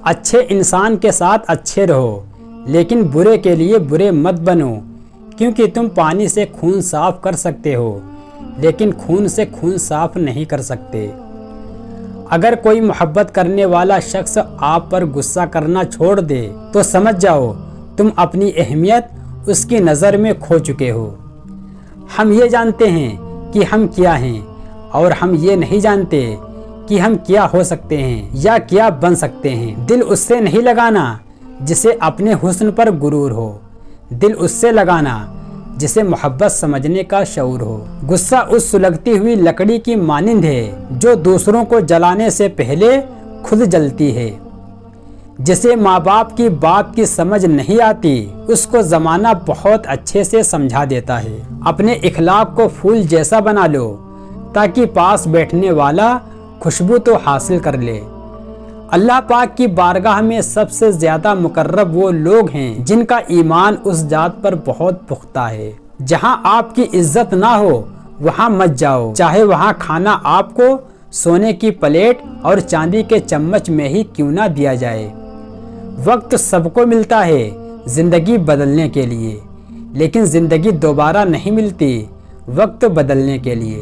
اچھے انسان کے ساتھ اچھے رہو، لیکن برے کے لیے برے مت بنو، کیونکہ تم پانی سے خون صاف کر سکتے ہو لیکن خون سے خون صاف نہیں کر سکتے۔ اگر کوئی محبت کرنے والا شخص آپ پر غصہ کرنا چھوڑ دے تو سمجھ جاؤ تم اپنی اہمیت اس کی نظر میں کھو چکے ہو۔ ہم یہ جانتے ہیں کہ ہم کیا ہیں اور ہم یہ نہیں جانتے کہ ہم کیا ہو سکتے ہیں یا کیا بن سکتے ہیں۔ دل اس سے نہیں لگانا جسے اپنے حسن پر غرور ہو، دل اس سے لگانا جسے محبت سمجھنے کا شعور ہو۔ غصہ اس سلگتی ہوئی لکڑی کی مانند ہے جو دوسروں کو جلانے سے پہلے خود جلتی ہے۔ جسے ماں باپ کی بات کی سمجھ نہیں آتی اس کو زمانہ بہت اچھے سے سمجھا دیتا ہے۔ اپنے اخلاق کو پھول جیسا بنا لو تاکہ پاس بیٹھنے والا خوشبو تو حاصل کر لے۔ اللہ پاک کی بارگاہ میں سب سے زیادہ مقرب وہ لوگ ہیں جن کا ایمان اس ذات پر بہت پختہ ہے۔ جہاں آپ کی عزت نہ ہو وہاں مت جاؤ، چاہے وہاں کھانا آپ کو سونے کی پلیٹ اور چاندی کے چمچ میں ہی کیوں نہ دیا جائے۔ وقت سب کو ملتا ہے زندگی بدلنے کے لیے، لیکن زندگی دوبارہ نہیں ملتی وقت بدلنے کے لیے۔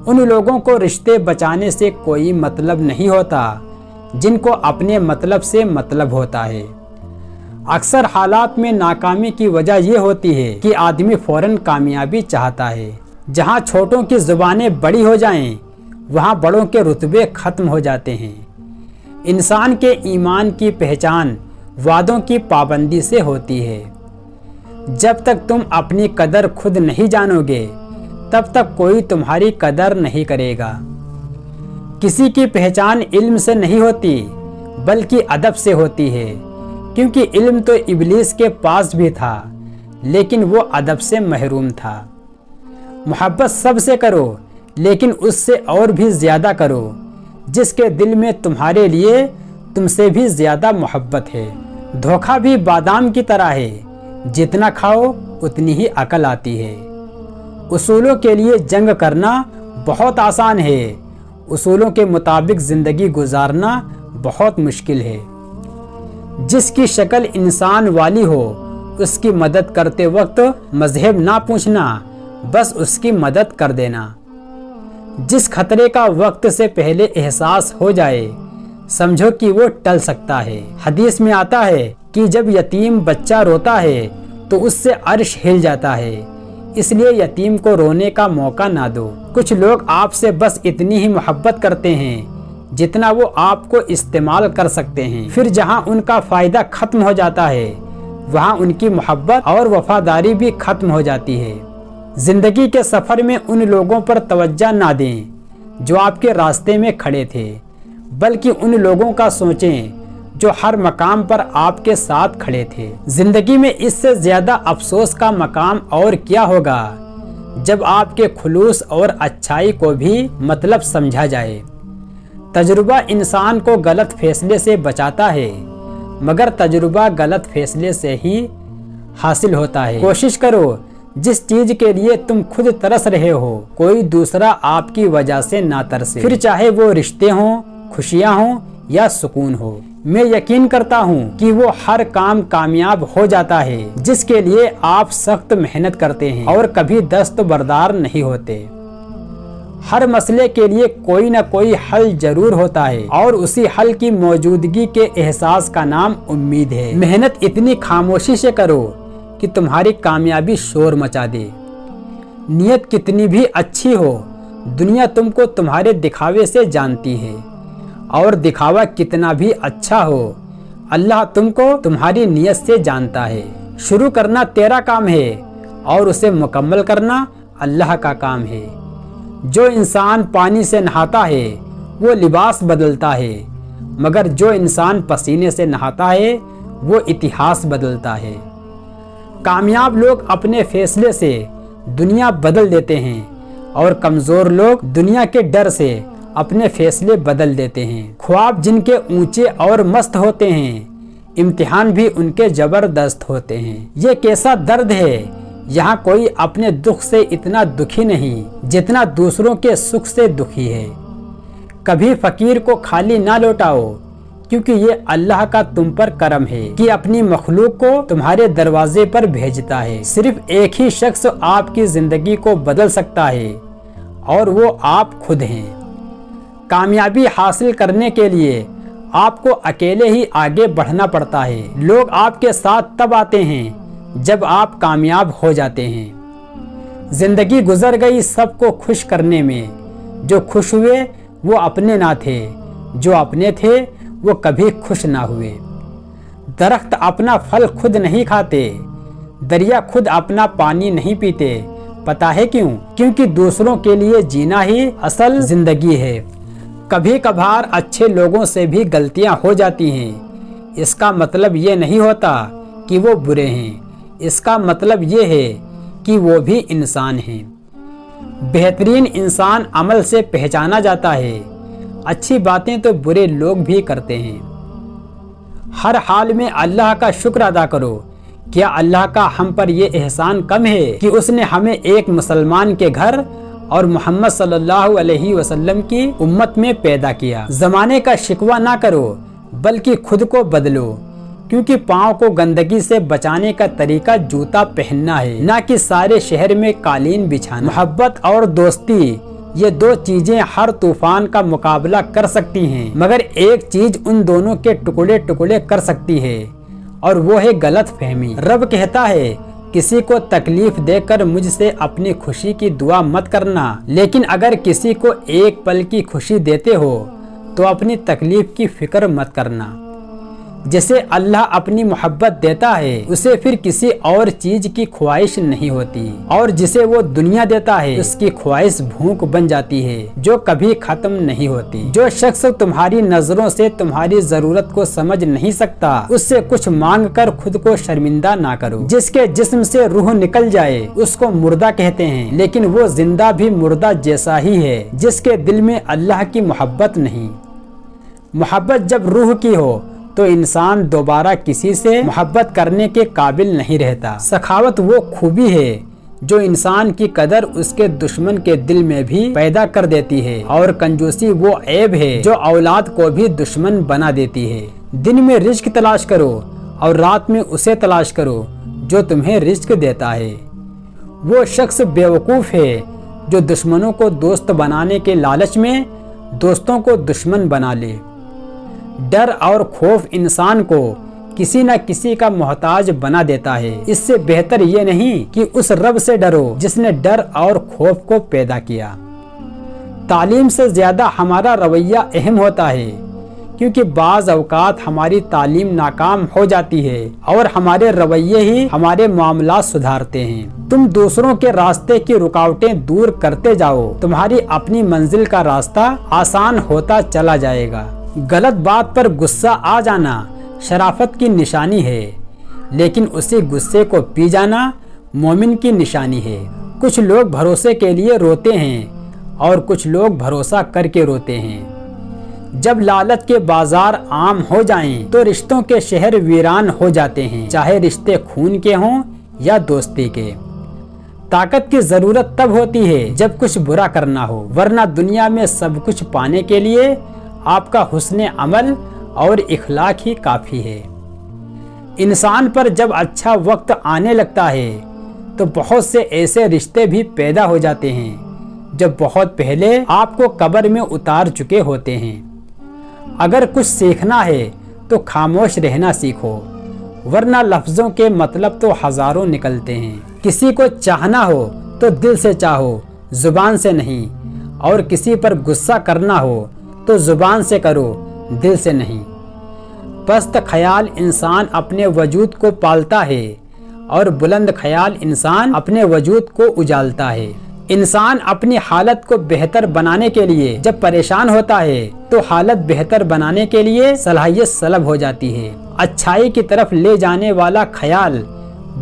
ان لوگوں کو رشتے بچانے سے کوئی مطلب نہیں ہوتا جن کو اپنے مطلب سے مطلب ہوتا ہے۔ اکثر حالات میں ناکامی کی وجہ یہ ہوتی ہے کہ آدمی فوراً کامیابی چاہتا ہے۔ جہاں چھوٹوں کی زبانیں بڑی ہو جائیں وہاں بڑوں کے رتبے ختم ہو جاتے ہیں۔ انسان کے ایمان کی پہچان وعدوں کی پابندی سے ہوتی ہے۔ جب تک تم اپنی قدر خود نہیں جانو گے تب تک کوئی تمہاری قدر نہیں کرے گا۔ کسی کی پہچان علم سے نہیں ہوتی بلکہ ادب سے ہوتی ہے، کیونکہ علم تو ابلیس کے پاس بھی تھا لیکن وہ ادب سے محروم تھا۔ محبت سب سے کرو لیکن اس سے اور بھی زیادہ کرو جس کے دل میں تمہارے لیے تم سے بھی زیادہ محبت ہے۔ دھوکہ بھی بادام کی طرح ہے، جتنا کھاؤ اتنی ہی عقل آتی ہے۔ اصولوں کے لیے جنگ کرنا بہت آسان ہے، اصولوں کے مطابق زندگی گزارنا بہت مشکل ہے۔ جس کی شکل انسان والی ہو اس کی مدد کرتے وقت مذہب نہ پوچھنا، بس اس کی مدد کر دینا۔ جس خطرے کا وقت سے پہلے احساس ہو جائے سمجھو کہ وہ ٹل سکتا ہے۔ حدیث میں آتا ہے کہ جب یتیم بچہ روتا ہے تو اس سے عرش ہل جاتا ہے، اس لیے یتیم کو رونے کا موقع نہ دو۔ کچھ لوگ آپ سے بس اتنی ہی محبت کرتے ہیں جتنا وہ آپ کو استعمال کر سکتے ہیں، پھر جہاں ان کا فائدہ ختم ہو جاتا ہے وہاں ان کی محبت اور وفاداری بھی ختم ہو جاتی ہے۔ زندگی کے سفر میں ان لوگوں پر توجہ نہ دیں جو آپ کے راستے میں کھڑے تھے، بلکہ ان لوگوں کا سوچیں جو ہر مقام پر آپ کے ساتھ کھڑے تھے۔ زندگی میں اس سے زیادہ افسوس کا مقام اور کیا ہوگا جب آپ کے خلوص اور اچھائی کو بھی مطلب سمجھا جائے۔ تجربہ انسان کو غلط فیصلے سے بچاتا ہے، مگر تجربہ غلط فیصلے سے ہی حاصل ہوتا ہے۔ کوشش کرو جس چیز کے لیے تم خود ترس رہے ہو کوئی دوسرا آپ کی وجہ سے نہ ترسے، پھر چاہے وہ رشتے ہوں، خوشیاں ہوں یا سکون ہو۔ میں یقین کرتا ہوں کہ وہ ہر کام کامیاب ہو جاتا ہے جس کے لیے آپ سخت محنت کرتے ہیں اور کبھی دستبردار نہیں ہوتے۔ ہر مسئلے کے لیے کوئی نہ کوئی حل ضرور ہوتا ہے اور اسی حل کی موجودگی کے احساس کا نام امید ہے۔ محنت اتنی خاموشی سے کرو کہ تمہاری کامیابی شور مچا دے۔ نیت کتنی بھی اچھی ہو دنیا تم کو تمہارے دکھاوے سے جانتی ہے، اور دکھاوا کتنا بھی اچھا ہو اللہ تم کو تمہاری نیت سے جانتا ہے۔ شروع کرنا تیرا کام ہے اور اسے مکمل کرنا اللہ کا کام ہے۔ جو انسان پانی سے نہاتا ہے وہ لباس بدلتا ہے، مگر جو انسان پسینے سے نہاتا ہے وہ اتہاس بدلتا ہے۔ کامیاب لوگ اپنے فیصلے سے دنیا بدل دیتے ہیں اور کمزور لوگ دنیا کے ڈر سے اپنے فیصلے بدل دیتے ہیں۔ خواب جن کے اونچے اور مست ہوتے ہیں امتحان بھی ان کے زبردست ہوتے ہیں۔ یہ کیسا درد ہے، یہاں کوئی اپنے دکھ سے اتنا دکھی نہیں جتنا دوسروں کے سکھ سے دکھی ہے۔ کبھی فقیر کو خالی نہ لوٹاؤ کیونکہ یہ اللہ کا تم پر کرم ہے کہ اپنی مخلوق کو تمہارے دروازے پر بھیجتا ہے۔ صرف ایک ہی شخص آپ کی زندگی کو بدل سکتا ہے اور وہ آپ خود ہیں۔ کامیابی حاصل کرنے کے لیے آپ کو اکیلے ہی آگے بڑھنا پڑتا ہے۔ لوگ آپ کے ساتھ تب آتے ہیں جب آپ کامیاب ہو جاتے ہیں۔ زندگی گزر گئی سب کو خوش کرنے میں، جو خوش ہوئے وہ اپنے نہ تھے، جو اپنے تھے وہ کبھی خوش نہ ہوئے۔ درخت اپنا پھل خود نہیں کھاتے، دریا خود اپنا پانی نہیں پیتے۔ پتہ ہے کیوں؟ کیونکہ دوسروں کے لیے جینا ہی اصل زندگی ہے۔ کبھی کبھار اچھے لوگوں سے بھی غلطیاں ہو جاتی ہیں، اس کا مطلب یہ نہیں ہوتا کہ وہ برے ہیں، اس کا مطلب یہ ہے کہ وہ بھی انسان ہیں۔ بہترین انسان عمل سے پہچانا جاتا ہے، اچھی باتیں تو برے لوگ بھی کرتے ہیں۔ ہر حال میں اللہ کا شکر ادا کرو۔ کیا اللہ کا ہم پر یہ احسان کم ہے کہ اس نے ہمیں ایک مسلمان کے گھر اور محمد صلی اللہ علیہ وسلم کی امت میں پیدا کیا۔ زمانے کا شکوہ نہ کرو بلکہ خود کو بدلو، کیونکہ پاؤں کو گندگی سے بچانے کا طریقہ جوتا پہننا ہے، نہ کہ سارے شہر میں قالین بچھانا۔ محبت اور دوستی، یہ دو چیزیں ہر طوفان کا مقابلہ کر سکتی ہیں، مگر ایک چیز ان دونوں کے ٹکڑے ٹکڑے کر سکتی ہے اور وہ ہے غلط فہمی۔ رب کہتا ہے کسی کو تکلیف دے کر مجھ سے اپنی خوشی کی دعا مت کرنا، لیکن اگر کسی کو ایک پل کی خوشی دیتے ہو تو اپنی تکلیف کی فکر مت کرنا۔ جسے اللہ اپنی محبت دیتا ہے اسے پھر کسی اور چیز کی خواہش نہیں ہوتی، اور جسے وہ دنیا دیتا ہے اس کی خواہش بھوک بن جاتی ہے جو کبھی ختم نہیں ہوتی۔ جو شخص تمہاری نظروں سے تمہاری ضرورت کو سمجھ نہیں سکتا اس سے کچھ مانگ کر خود کو شرمندہ نہ کرو۔ جس کے جسم سے روح نکل جائے اس کو مردہ کہتے ہیں، لیکن وہ زندہ بھی مردہ جیسا ہی ہے جس کے دل میں اللہ کی محبت نہیں۔ محبت جب روح کی ہو تو انسان دوبارہ کسی سے محبت کرنے کے قابل نہیں رہتا۔ سخاوت وہ خوبی ہے جو انسان کی قدر اس کے دشمن کے دل میں بھی پیدا کر دیتی ہے، اور کنجوسی وہ عیب ہے جو اولاد کو بھی دشمن بنا دیتی ہے۔ دن میں رزق تلاش کرو اور رات میں اسے تلاش کرو جو تمہیں رزق دیتا ہے۔ وہ شخص بیوقوف ہے جو دشمنوں کو دوست بنانے کے لالچ میں دوستوں کو دشمن بنا لے۔ ڈر اور خوف انسان کو کسی نہ کسی کا محتاج بنا دیتا ہے۔ اس سے بہتر یہ نہیں کہ اس رب سے ڈرو جس نے ڈر اور خوف کو پیدا کیا۔ تعلیم سے زیادہ ہمارا رویہ اہم ہوتا ہے، کیونکہ بعض اوقات ہماری تعلیم ناکام ہو جاتی ہے اور ہمارے رویے ہی ہمارے معاملات سدھارتے ہیں۔ تم دوسروں کے راستے کی رکاوٹیں دور کرتے جاؤ، تمہاری اپنی منزل کا راستہ آسان ہوتا چلا جائے گا۔ غلط بات پر غصہ آ جانا شرافت کی نشانی ہے، لیکن اسی غصے کو پی جانا مومن کی نشانی ہے۔ کچھ لوگ بھروسے کے لیے روتے ہیں اور کچھ لوگ بھروسہ کر کے روتے ہیں۔ جب لالچ کے بازار عام ہو جائیں تو رشتوں کے شہر ویران ہو جاتے ہیں، چاہے رشتے خون کے ہوں یا دوستی کے۔ طاقت کی ضرورت تب ہوتی ہے جب کچھ برا کرنا ہو، ورنہ دنیا میں سب کچھ پانے کے لیے آپ کا حسن عمل اور اخلاق ہی کافی ہے۔ انسان پر جب اچھا وقت آنے لگتا ہے تو بہت سے ایسے رشتے بھی پیدا ہو جاتے ہیں جو بہت پہلے آپ کو قبر میں اتار چکے ہوتے ہیں۔ اگر کچھ سیکھنا ہے تو خاموش رہنا سیکھو، ورنہ لفظوں کے مطلب تو ہزاروں نکلتے ہیں۔ کسی کو چاہنا ہو تو دل سے چاہو، زبان سے نہیں، اور کسی پر غصہ کرنا ہو تو زبان سے کرو، دل سے نہیں۔ پست خیال انسان اپنے وجود کو پالتا ہے اور بلند خیال انسان اپنے وجود کو اجالتا ہے۔ انسان اپنی حالت کو بہتر بنانے کے لیے جب پریشان ہوتا ہے تو حالت بہتر بنانے کے لیے صلاحیت سلب ہو جاتی ہے۔ اچھائی کی طرف لے جانے والا خیال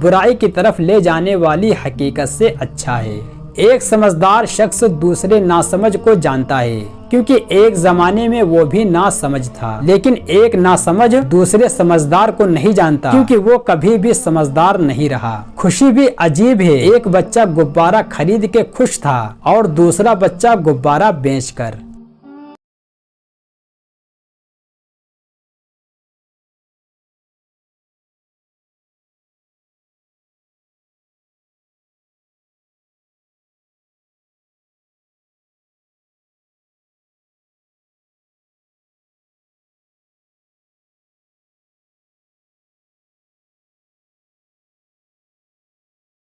برائی کی طرف لے جانے والی حقیقت سے اچھا ہے۔ ایک سمجھدار شخص دوسرے ناسمجھ کو جانتا ہے، کیونکہ ایک زمانے میں وہ بھی ناسمجھ تھا، لیکن ایک ناسمجھ دوسرے سمجھدار کو نہیں جانتا، کیونکہ وہ کبھی بھی سمجھدار نہیں رہا۔ خوشی بھی عجیب ہے، ایک بچہ غبارہ خرید کے خوش تھا اور دوسرا بچہ غبارہ بیچ کر۔